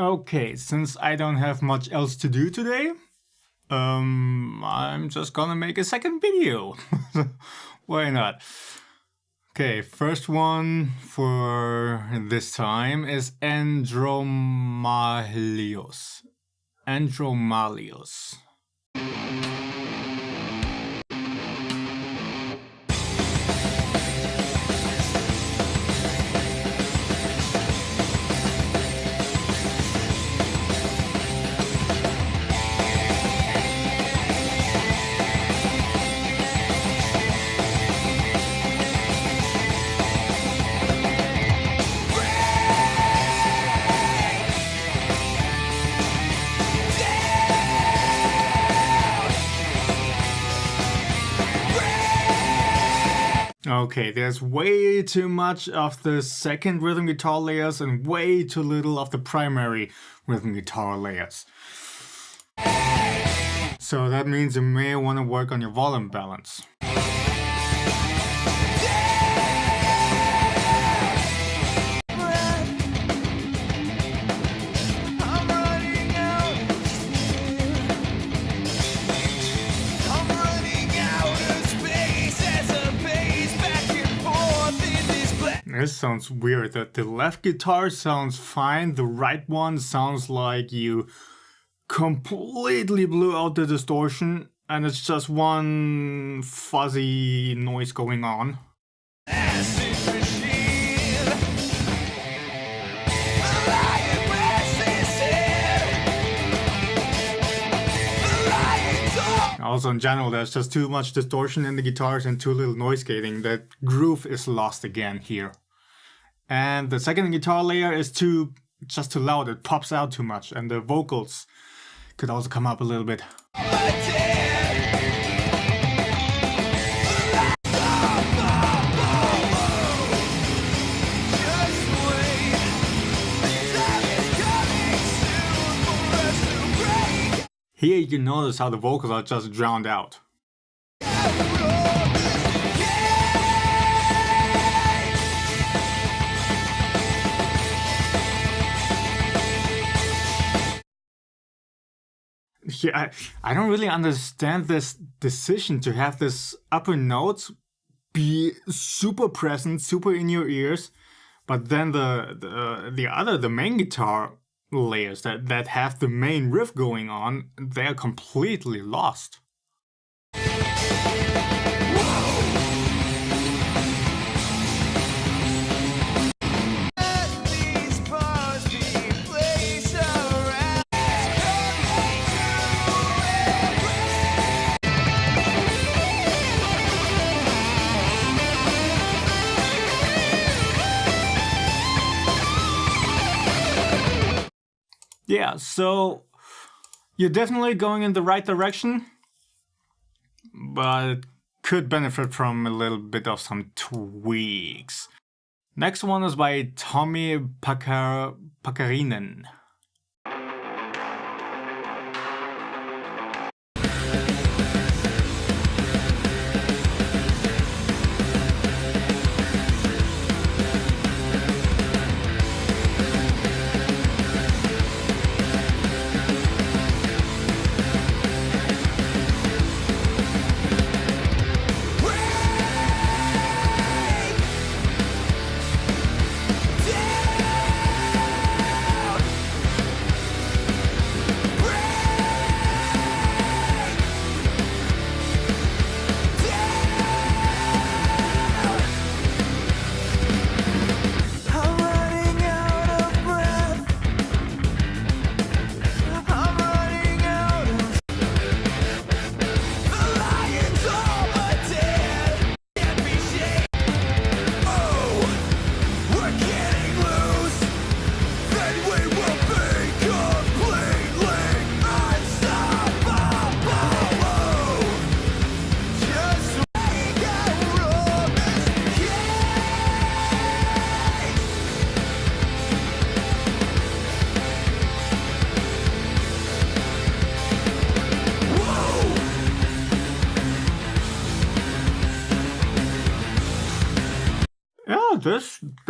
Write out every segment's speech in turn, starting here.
Okay, since I don't have much else to do today, I'm just gonna make a second video. Why not? Okay, first one for this time is Andromahlius. Andromahlius. Okay, there's way too much of the second rhythm guitar layers and way too little of the primary rhythm guitar layers. So that means you may want to work on your volume balance. This sounds weird, that the left guitar sounds fine, the right one sounds like you completely blew out the distortion and it's just one fuzzy noise going on. Also in general, there's just too much distortion in the guitars and too little noise gating. That groove is lost again here. And the second guitar layer is just too loud, it pops out too much, and the vocals could also come up a little bit. Here you can notice how the vocals are just drowned out. Yeah, I don't really understand this decision to have this upper notes be super present, super in your ears, but then the main guitar layers that have the main riff going on, they're completely lost. Yeah, so you're definitely going in the right direction, but could benefit from a little bit of some tweaks. Next one is by Tomi Pakarinen.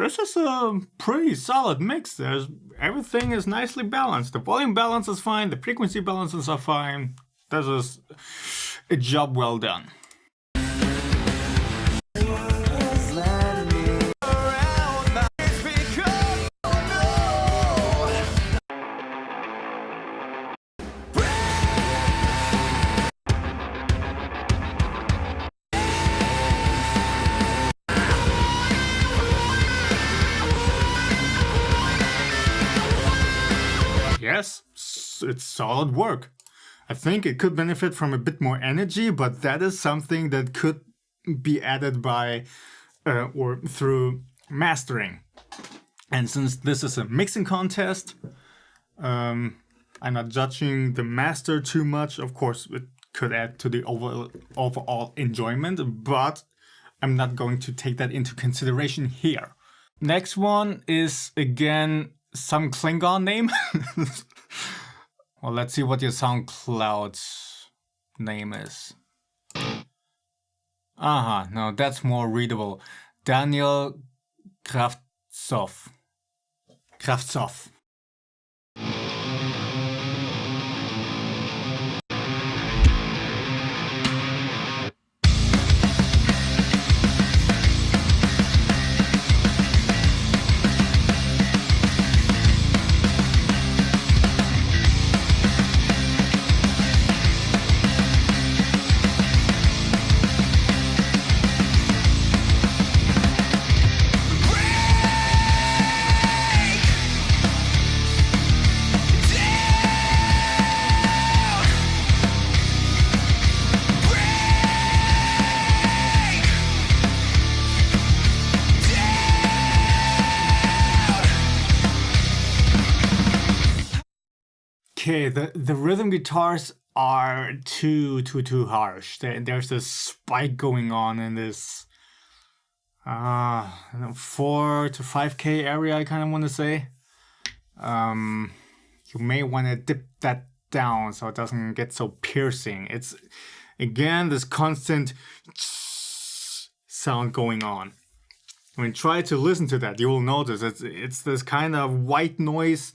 this is a pretty solid mix. There's everything is nicely balanced. The volume balance is fine, the frequency balances are fine. This is a job well done. Yes, it's solid work. I think it could benefit from a bit more energy, but that is something that could be added by or through mastering. And since this is a mixing contest, I'm not judging the master too much. Of course, it could add to the overall enjoyment, but I'm not going to take that into consideration here. Next one is again some Klingon name. Well, let's see what your SoundCloud's name is. No, that's more readable. Daniel Kravtsov. Kravtsov. Okay, the rhythm guitars are too harsh. There's this spike going on in this 4 to 5K area, I kind of want to say. You may want to dip that down so it doesn't get so piercing. It's, again, this constant sound going on. When you try to listen to that, you will notice it's this kind of white noise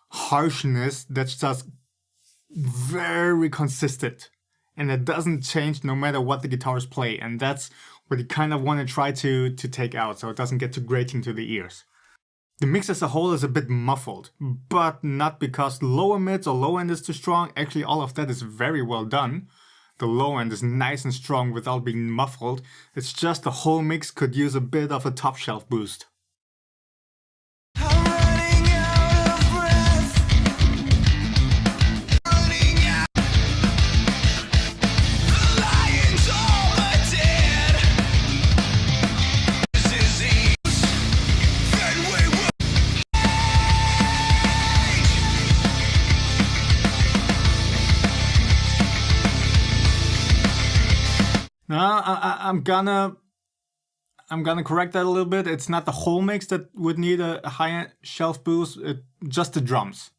harshness that's just very consistent, and it doesn't change no matter what the guitars play, and that's what you kind of want to try to take out so it doesn't get too grating to the ears. The mix as a whole is a bit muffled, but not because lower mids or low end is too strong. Actually, all of that is very well done. The low end is nice and strong without being muffled. It's just the whole mix could use a bit of a top shelf boost. Now, I'm gonna correct that a little bit. It's not the whole mix that would need a high shelf boost, just the drums,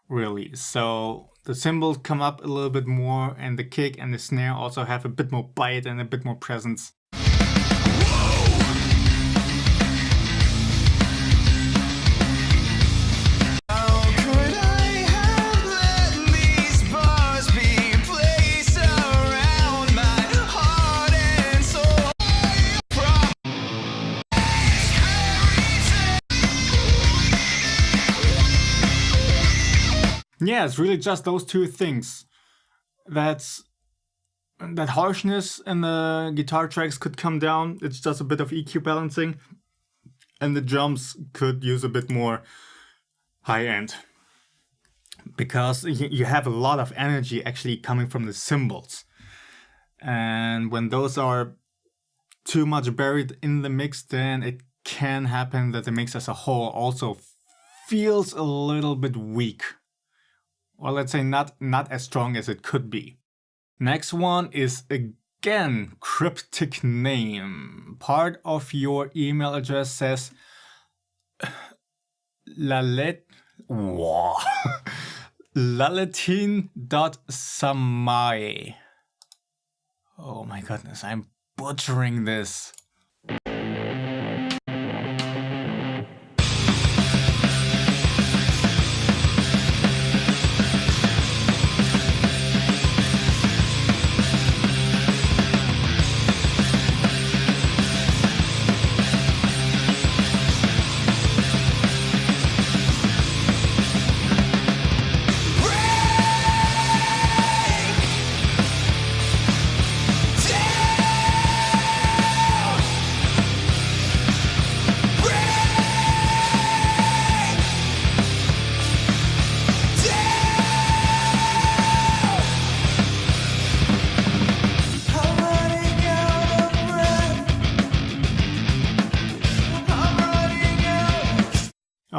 really. So the cymbals come up a little bit more, and the kick and the snare also have a bit more bite and a bit more presence. Yeah, it's really just those two things. That harshness in the guitar tracks could come down. It's just a bit of EQ balancing. And the drums could use a bit more high end. Because you have a lot of energy actually coming from the cymbals. And when those are too much buried in the mix, then it can happen that the mix as a whole also feels a little bit weak. Or let's say not as strong as it could be. Next one is again cryptic name. Part of your email address says laletin.samae. Oh my goodness, I'm butchering this.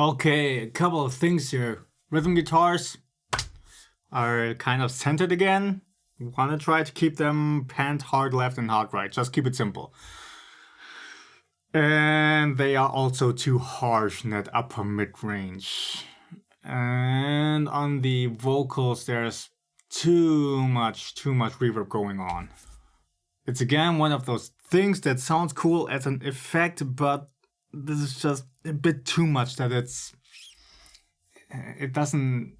Okay, a couple of things here. Rhythm guitars are kind of centered again. Want to try to keep them panned hard left and hard right. Just keep it simple. And they are also too harsh in that upper mid-range. And on the vocals, there's too much reverb going on. It's again one of those things that sounds cool as an effect, but this is just a bit too much that it doesn't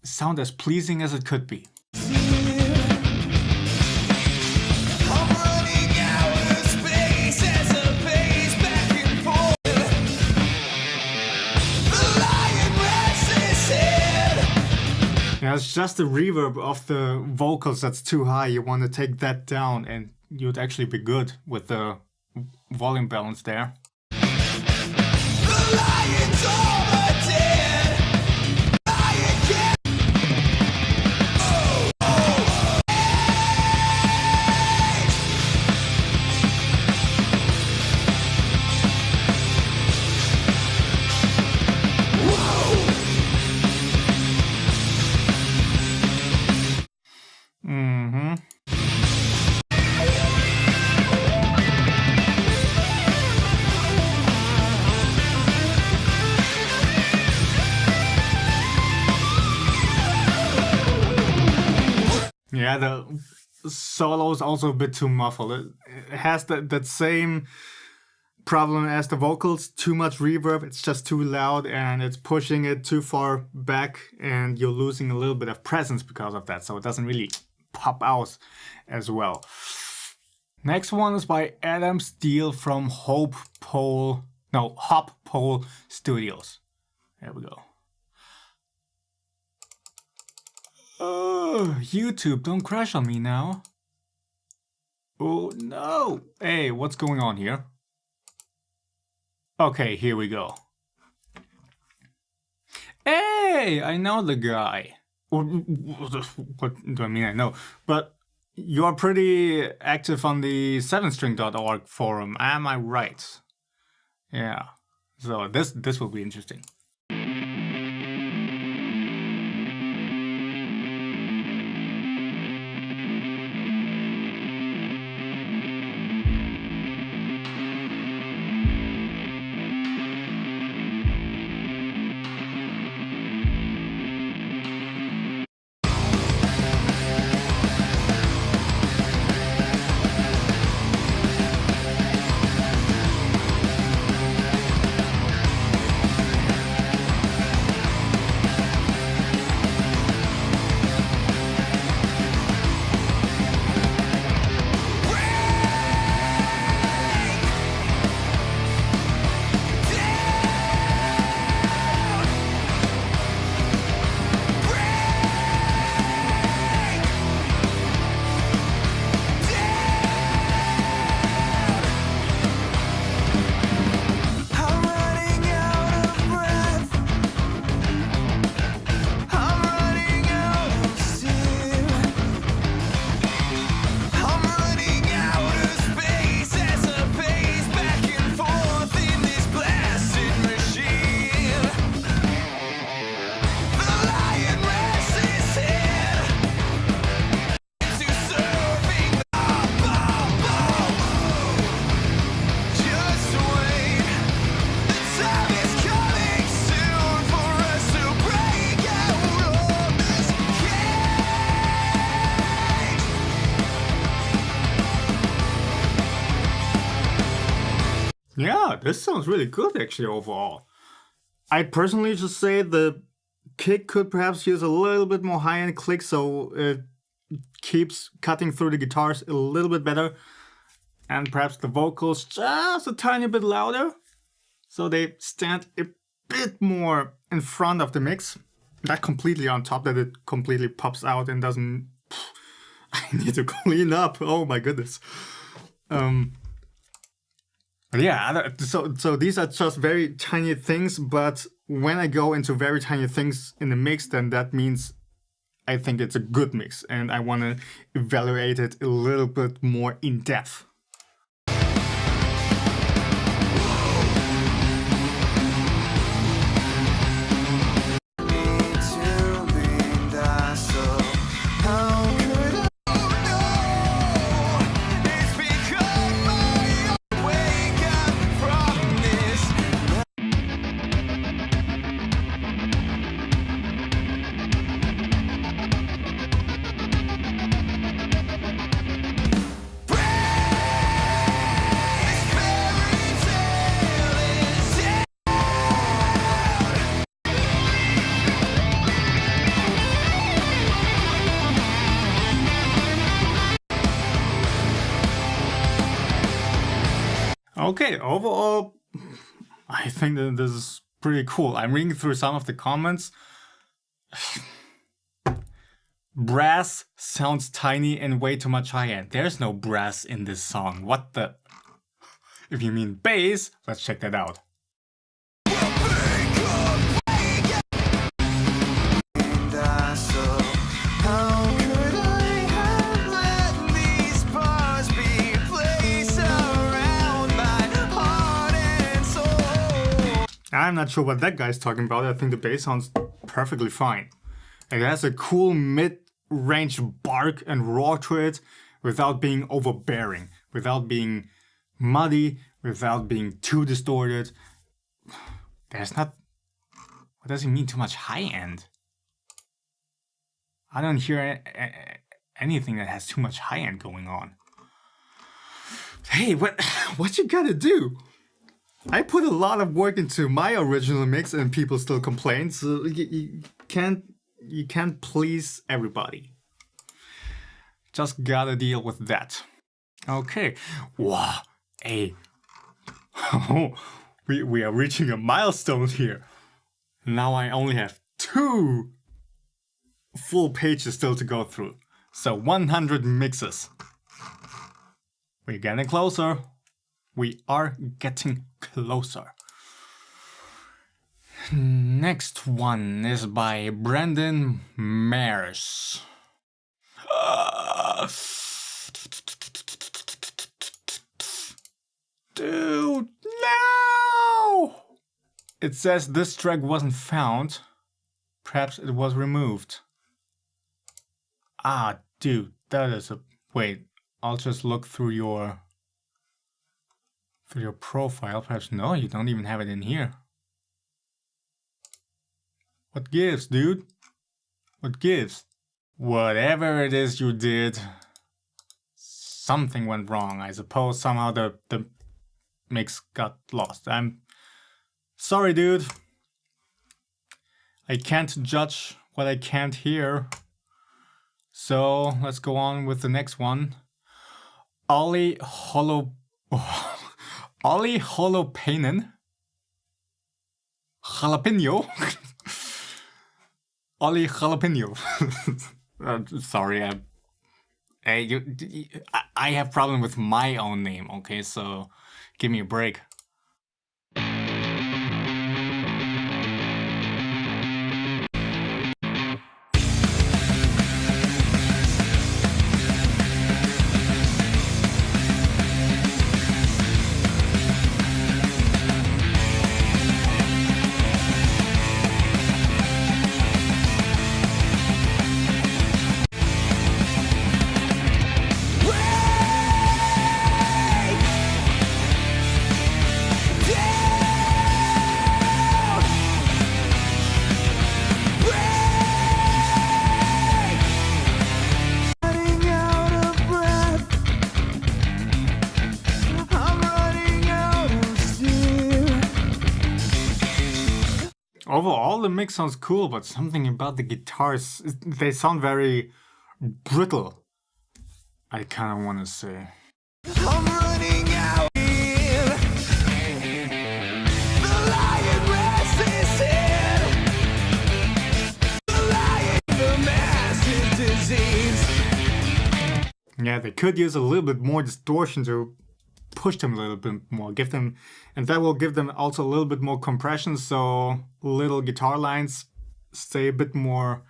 sound as pleasing as it could be. Yeah, it's just the reverb of the vocals that's too high. You want to take that down and you'd actually be good with the volume balance there. The lions are the dead. Lion can't. Oh, oh, Yeah, the solo is also a bit too muffled. It has that same problem as the vocals, too much reverb, it's just too loud and it's pushing it too far back and you're losing a little bit of presence because of that, so it doesn't really pop out as well. Next one is by Adam Steele from Hop Pole Studios. There we go. YouTube, don't crash on me now. Oh no! Hey, what's going on here? Okay, here we go. Hey, I know the guy. What do I mean I know? But you're pretty active on the 7string.org forum, am I right? Yeah, so this will be interesting. Yeah, this sounds really good actually overall. I'd personally just say the kick could perhaps use a little bit more high-end click so it keeps cutting through the guitars a little bit better. And perhaps the vocals just a tiny bit louder so they stand a bit more in front of the mix. Not completely on top, that it completely pops out and doesn't... I need to clean up, oh my goodness. Yeah, so these are just very tiny things, but when I go into very tiny things in the mix, then that means I think it's a good mix and I want to evaluate it a little bit more in depth. Okay, overall, I think that this is pretty cool. I'm reading through some of the comments. Brass sounds tiny and way too much high end. There's no brass in this song. What the? If you mean bass, let's check that out. I'm not sure what that guy's talking about. I think the bass sounds perfectly fine. It has a cool mid-range bark and roar to it without being overbearing, without being muddy, without being too distorted. There's not... What does he mean too much high end? I don't hear anything that has too much high end going on. Hey, what you gotta do? I put a lot of work into my original mix and people still complain, so you can't please everybody. Just gotta deal with that. Okay. Wow. Hey. we are reaching a milestone here. Now I only have 2 full pages still to go through. So 100 mixes. We're getting closer. We are getting closer. Next one is by Brendon Mairs. Dude, no! It says this track wasn't found. Perhaps it was removed. Ah, dude, that is a... Wait, I'll just look through your profile. Perhaps no, you don't even have it in here. What gives, dude? What gives? Whatever it is you did, something went wrong. I suppose somehow the mix got lost. I'm sorry, dude. I can't judge what I can't hear. So let's go on with the next one. Olli Holopainen. Jalapeno. Olli Jalapeno. Sorry, I have problem with my own name, okay? So give me a break. Overall, the mix sounds cool, but something about the guitars, they sound very brittle. I kind of want to say. I'm running out here. The lion rests his head. The lion, the massive disease. Yeah, they could use a little bit more distortion to push them a little bit more, give them, and that will give them also a little bit more compression, so little guitar lines stay a bit more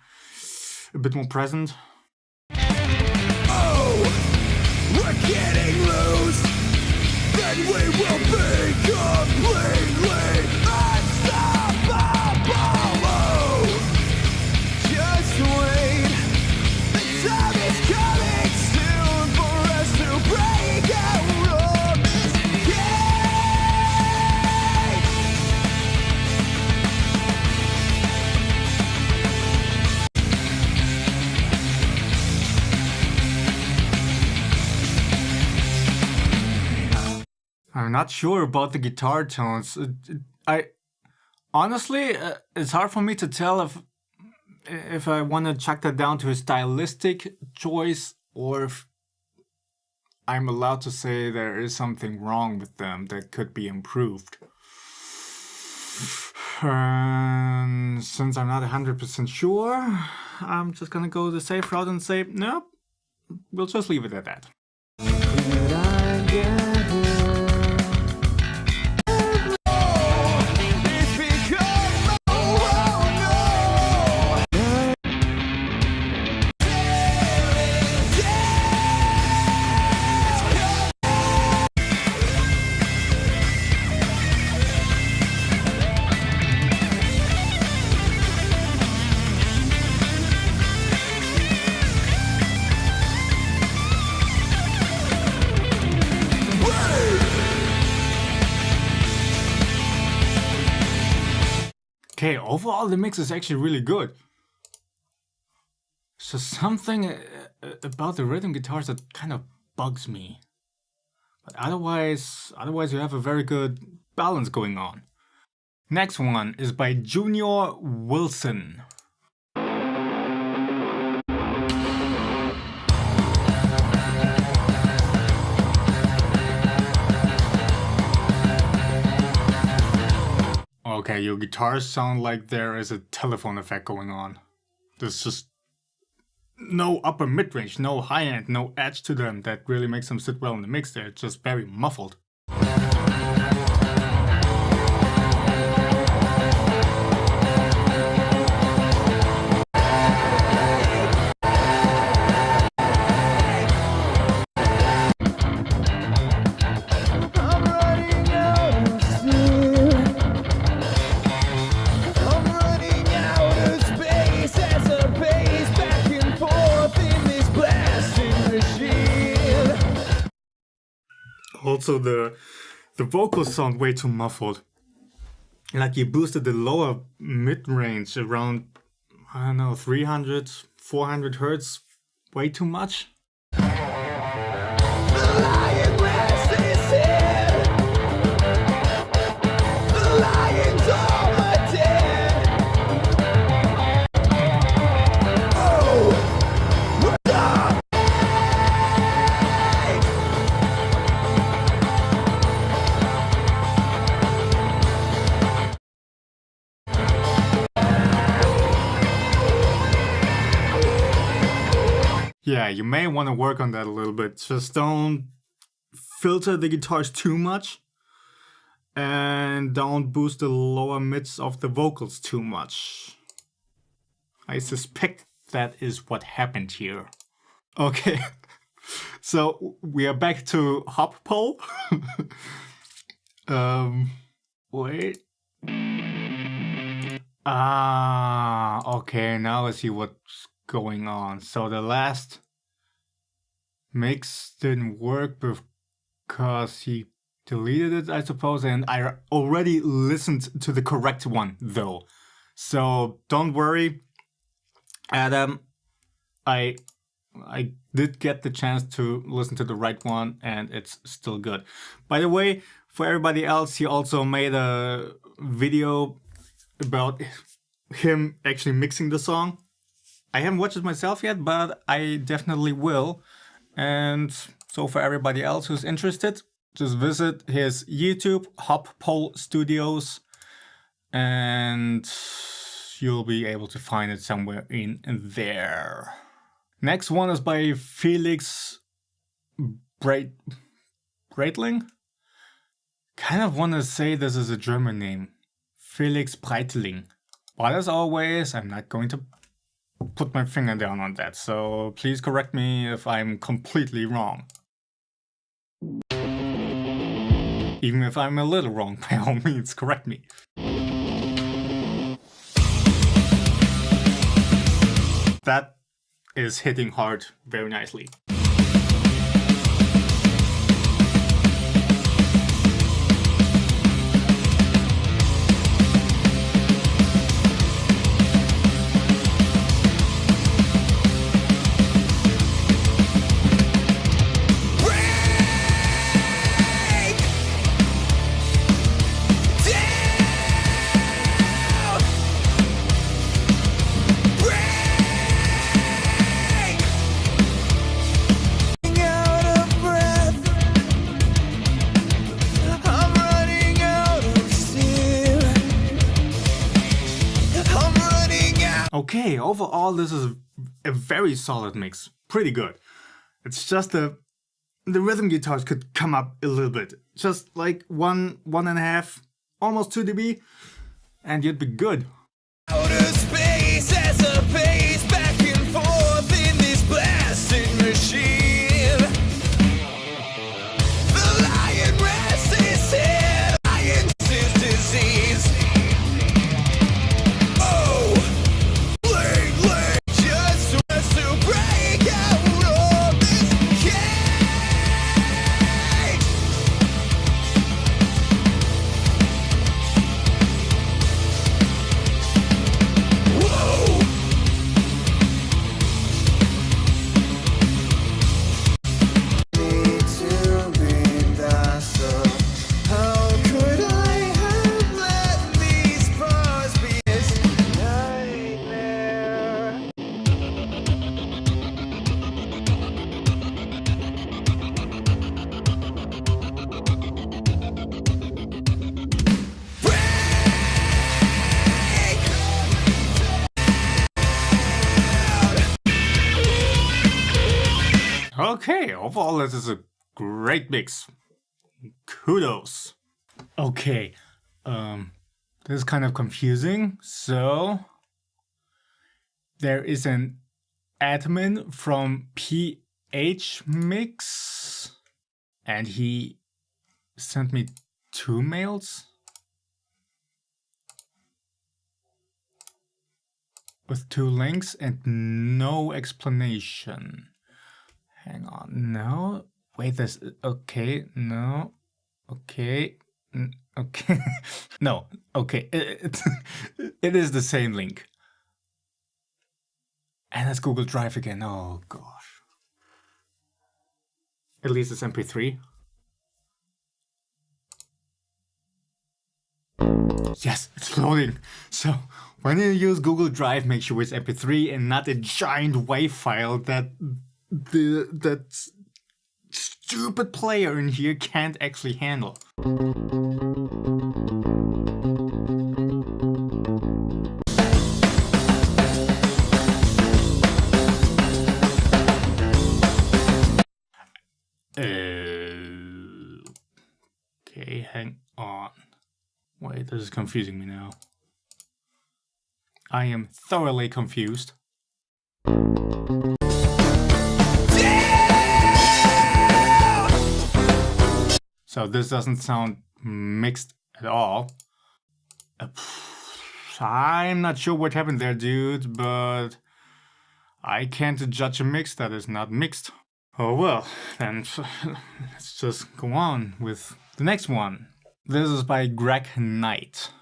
present. Oh, we're getting loose, then we will be completely unstoppable. Oh, just wait, the time is coming soon for us to break out. I'm not sure about the guitar tones. I honestly, it's hard for me to tell if I want to check that down to a stylistic choice or I'm allowed to say there is something wrong with them that could be improved. And since I'm not 100% sure, I'm just gonna go the safe route and say, no, we'll just leave it at that. Okay, overall the mix is actually really good. So something about the rhythm guitars that kind of bugs me. But otherwise you have a very good balance going on. Next one is by Junior Wilson. Okay, your guitars sound like there is a telephone effect going on. There's just no upper mid-range, no high-end, no edge to them that really makes them sit well in the mix. They're just very muffled. Also, the vocals sound way too muffled. Like you boosted the lower mid-range around, I don't know, 300, 400 hertz way too much. Yeah, you may want to work on that a little bit. Just don't filter the guitars too much and don't boost the lower mids of the vocals too much. I suspect that is what happened here. Okay, so we are back to hop pole. Wait. Okay, now I see what's going on. So the last mix didn't work because he deleted it, I suppose, and I already listened to the correct one though. So don't worry, Adam. I did get the chance to listen to the right one and it's still good. By the way, for everybody else, he also made a video about him actually mixing the song. I haven't watched it myself yet, but I definitely will. And so for everybody else who's interested, just visit his YouTube, Hop Pole Studios, and you'll be able to find it somewhere in there. Next one is by Felix Breitling. Kind of want to say this is a German name. Felix Breitling. But as always, I'm not going to put my finger down on that, so please correct me if I'm completely wrong. Even if I'm a little wrong, by all means, correct me. That is hitting hard very nicely. Okay, overall this is a very solid mix. Pretty good. It's just the rhythm guitars could come up a little bit. Just like 1.5, almost 2 dB, and you'd be good. Outer space as a pace back and forth in this blasted machine. The lion rests his head, lion's his disease. Oh, lately just wants to break out of this cage. Whoa! Need to be docile. How could I have let these paws be this nightmare? Okay, overall this is a great mix. Kudos. Okay, this is kind of confusing. So there is an admin from PHMix, and he sent me 2 mails with 2 links and no explanation. Hang on, no, wait, this, okay, no, okay, okay, no, okay, it is the same link. And it's Google Drive again, oh gosh. At least it's MP3. Yes, it's loading. So when you use Google Drive, make sure it's MP3 and not a giant WAV file that that stupid player in here can't actually handle. Okay, hang on. Wait, this is confusing me now. I am thoroughly confused. So this doesn't sound mixed at all. I'm not sure what happened there, dude, but I can't judge a mix that is not mixed. Oh well, then let's just go on with the next one. This is by Greg Knight.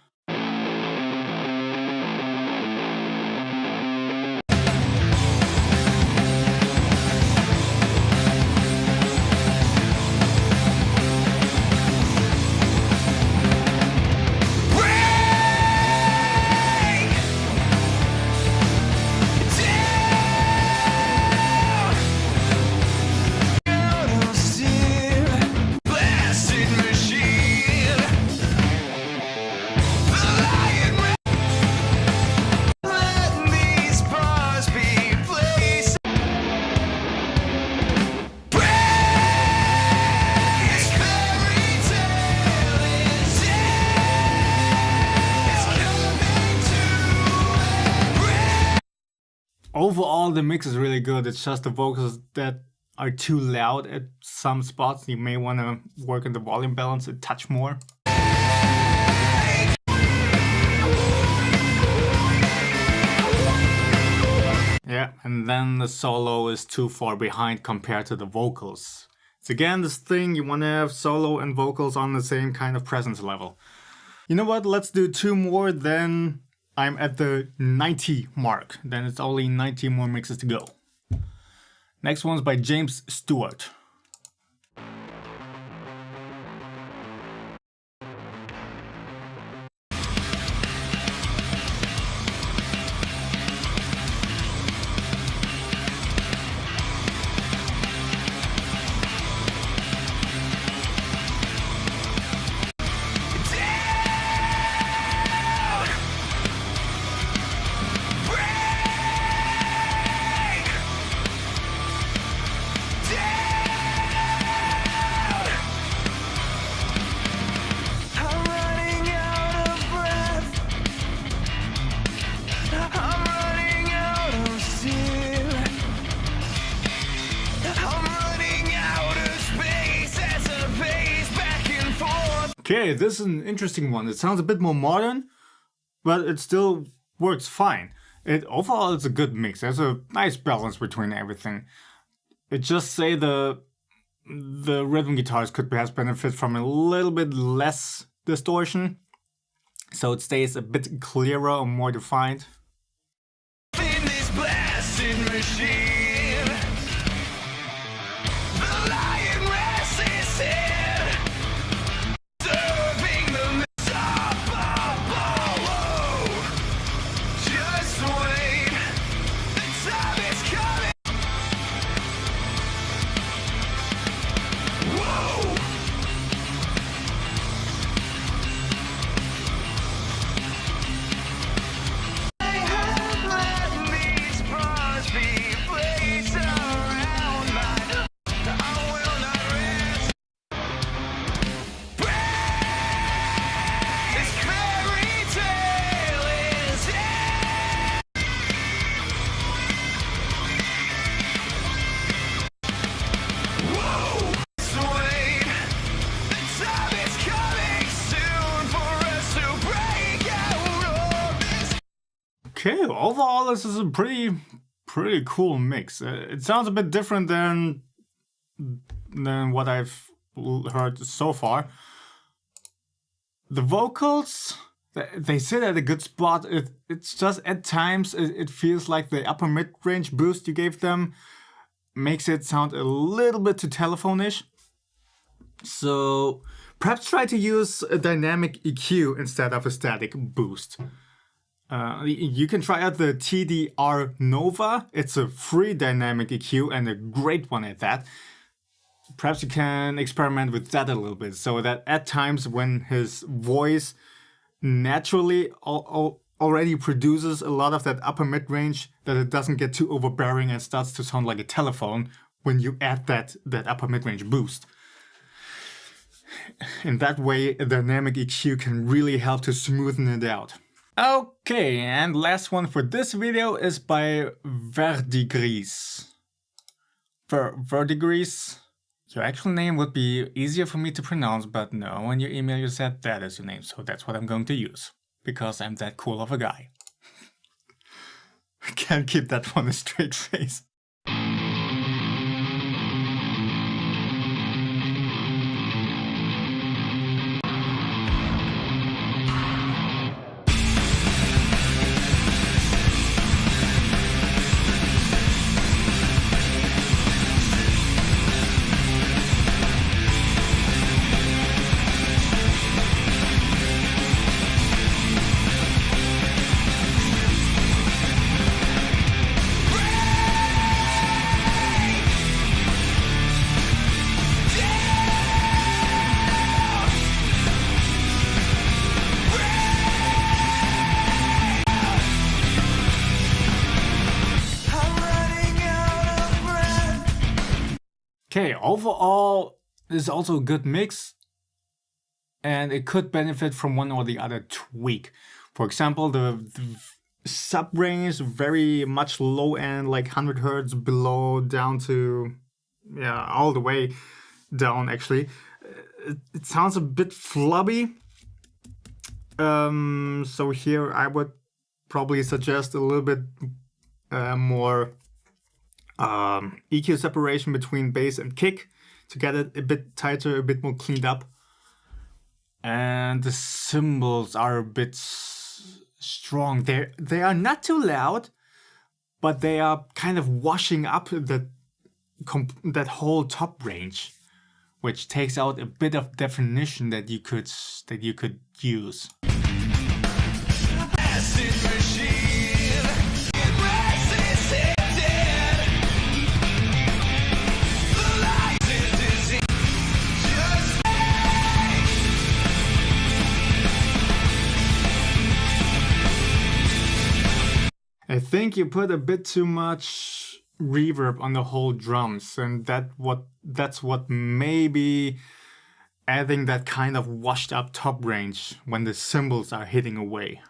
Overall, the mix is really good. It's just the vocals that are too loud at some spots. You may want to work on the volume balance a touch more. Yeah, and then the solo is too far behind compared to the vocals. It's again this thing, you want to have solo and vocals on the same kind of presence level. You know what, let's do 2 more, then I'm at the 90 mark. Then it's only 90 more mixes to go. Next one's by James Stuart. Okay, this is an interesting one. It sounds a bit more modern, but it still works fine. Overall, it's a good mix. There's a nice balance between everything. It just say the rhythm guitars could perhaps benefit from a little bit less distortion, so it stays a bit clearer or more defined. In this blasting machine, the lion rests his head, serving the Whoa. Just wait, the time is coming. Whoa. I have let these bars be placed around my neck. I will not rest. This fairy tale is end. Whoa! Wait, the time is coming soon for us to break out of this. Okay, overall this is a pretty cool mix. It sounds a bit different than what I've heard so far. The vocals, they sit at a good spot. It's just at times it feels like the upper mid-range boost you gave them makes it sound a little bit too telephone-ish. So perhaps try to use a dynamic EQ instead of a static boost. You can try out the TDR Nova. It's a free dynamic EQ and a great one at that. Perhaps you can experiment with that a little bit, so that at times when his voice naturally already produces a lot of that upper mid-range, that it doesn't get too overbearing and starts to sound like a telephone when you add that upper mid-range boost. In that way, a dynamic EQ can really help to smoothen it out. Okay, and last one for this video is by Verdigris. Verdigris. Your actual name would be easier for me to pronounce, but no, when you email you said that is your name, so that's what I'm going to use. Because I'm that cool of a guy. I can't keep that one a straight face. Okay, overall, this is also a good mix, and it could benefit from one or the other tweak. For example, the sub-range very much low end, like 100 Hz below down to, yeah, all the way down actually. It sounds a bit flubby. So here I would probably suggest a little bit more EQ separation between bass and kick to get it a bit tighter, a bit more cleaned up. And the cymbals are a bit strong. They are not too loud, but they are kind of washing up that whole top range, which takes out a bit of definition that you could use. I think you put a bit too much reverb on the whole drums, and that's what maybe adding that kind of washed up top range when the cymbals are hitting away.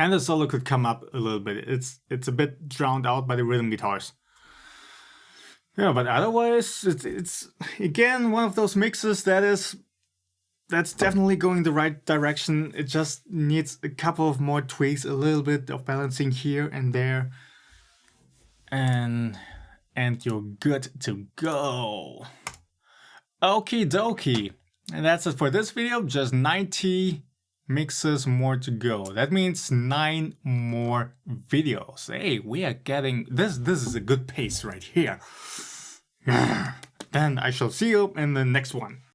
And the solo could come up a little bit. It's a bit drowned out by the rhythm guitars. Yeah, but otherwise, it's again one of those mixes that's definitely going the right direction. It just needs a couple of more tweaks, a little bit of balancing here and there, and you're good to go. Okie dokie, and that's it for this video. Just 90 mixes more to go. That means 9 more videos. Hey, we are getting this. This is a good pace right here. Then I shall see you in the next one.